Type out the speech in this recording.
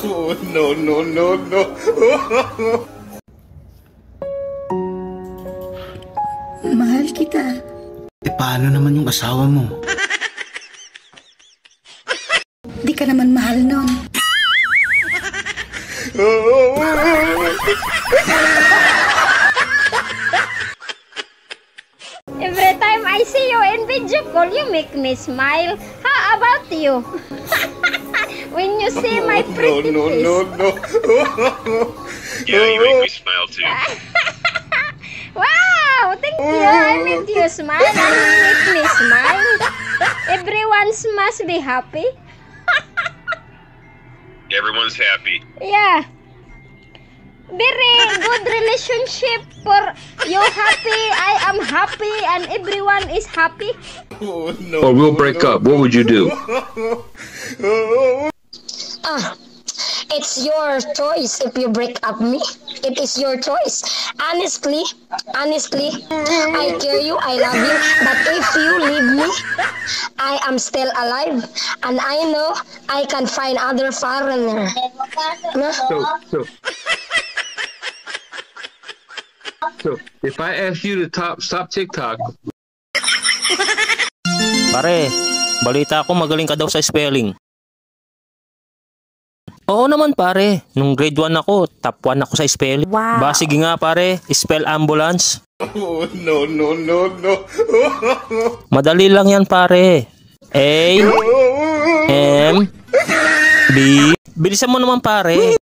Oh, no, no, no, no. Mahal kita. Paano naman yung asawa mo? Di ka naman mahal nun. Every time I see you in video call, you make me smile. How about you? When you see my pretty no, face. no, no, no. Yeah, you make me smile too. Wow, thank you. I made you smile and you make me smile. Everyone must be happy. Everyone's happy. Yeah. Very good relationship for you happy, I am happy, and everyone is happy. Oh, no. Or we'll break up. What would you do? It's your choice if you break up me. It is your choice. Honestly, I care you, I love you. But if you leave me, I am still alive. And I know I can find other foreigner. No? So, if I ask you to stop TikTok. Pare, balita ko magaling ka daw sa spelling. Oo naman pare, nung grade 1 ako, top 1 ako sa spelling. Wow. Ba sige nga pare, spell ambulance. Oh, no, no, no, no. Madali lang yan pare. A, M, B. Bilisan mo naman pare.